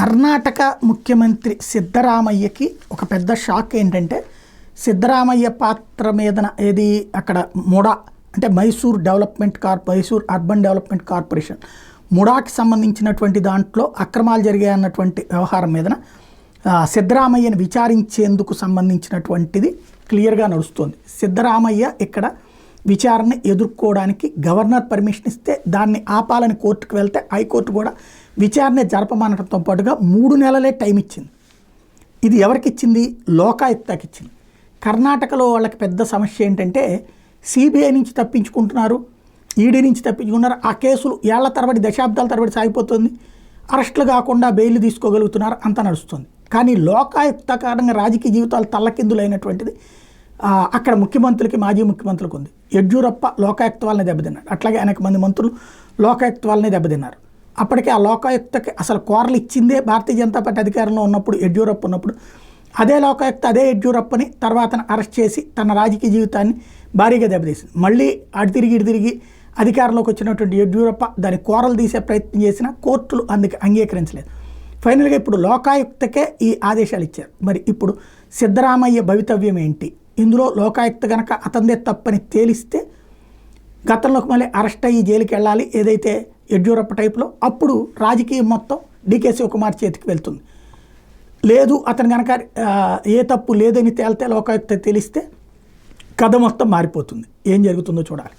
కర్ణాటక ముఖ్యమంత్రి సిద్ధరామయ్యకి ఒక పెద్ద షాక్ ఏంటంటే, సిద్ధరామయ్య పాత్ర మీదన ఏది అక్కడ ముడా అంటే మైసూర్ అర్బన్ డెవలప్మెంట్ కార్పొరేషన్ ముడాకి సంబంధించినటువంటి దాంట్లో అక్రమాలు జరిగాయి అన్నటువంటి వ్యవహారం మీదన సిద్ధరామయ్యని విచారించేందుకు సంబంధించినటువంటిది క్లియర్గా నడుస్తుంది. సిద్ధరామయ్య ఇక్కడ విచారణ ఎదుర్కోవడానికి గవర్నర్ పర్మిషన్ ఇస్తే దాన్ని ఆపాలని కోర్టుకు వెళ్తే హైకోర్టు కూడా విచారణ జరపమనడంతో పాటుగా 3 నెలలే టైం ఇచ్చింది. ఇది ఎవరికి ఇచ్చింది? లోకాయుక్తకి ఇచ్చింది. కర్ణాటకలో వాళ్ళకి పెద్ద సమస్య ఏంటంటే సిబిఐ నుంచి తప్పించుకుంటున్నారు, ఈడీ నుంచి తప్పించుకుంటున్నారు. ఆ కేసులు ఏళ్ల తరబడి దశాబ్దాల తరబడి సాగిపోతుంది. అరెస్టులు కాకుండా బెయిల్ తీసుకోగలుగుతున్నారు, అంతా నడుస్తుంది. కానీ లోకాయుక్త కారణంగా రాజకీయ జీవితాలు తల్లకిందులైనటువంటిది అక్కడ ముఖ్యమంత్రులకి మాజీ ముఖ్యమంత్రులకు ఉంది. యడ్యూరప్ప లోకాయుక్త వాళ్ళని దెబ్బతిన్నాడు, అట్లాగే అనేక మంది మంత్రులు లోకాయుక్త వాళ్ళని దెబ్బతిన్నారు. అప్పటికే ఆ లోకాయుక్తకి అసలు కోరలు ఇచ్చిందే భారతీయ జనతా పార్టీ అధికారంలో ఉన్నప్పుడు, యడ్యూరప్ప ఉన్నప్పుడు. అదే లోకాయుక్త అదే యడ్యూరప్పని తర్వాత అరెస్ట్ చేసి తన రాజకీయ జీవితాన్ని భారీగా దెబ్బతీసింది. మళ్ళీ ఇటు తిరిగి అధికారంలోకి వచ్చినటువంటి యడ్యూరప్ప దాని కోరలు తీసే ప్రయత్నం చేసినా కోర్టులు అందుకు అంగీకరించలేదు. ఫైనల్గా ఇప్పుడు లోకాయుక్తకే ఈ ఆదేశాలు ఇచ్చారు. మరి ఇప్పుడు సిద్ధరామయ్య భవితవ్యం ఏంటి? ఇందులో లోకాయుక్త కనుక అతందే తప్పని తేలిస్తే గతంలోకి మళ్ళీ అరెస్ట్ అయ్యి జైలుకి వెళ్ళాలి, ఏదైతే యడ్యూరప్ప టైప్లో, అప్పుడు రాజకీయం మొత్తం డీకే శివకుమార్ చేతికి వెళ్తుంది. లేదు అతను కనుక ఏ తప్పు లేదని తేలితే లోకాయుక్త తెలిస్తే కథ మొత్తం మారిపోతుంది. ఏం జరుగుతుందో చూడాలి.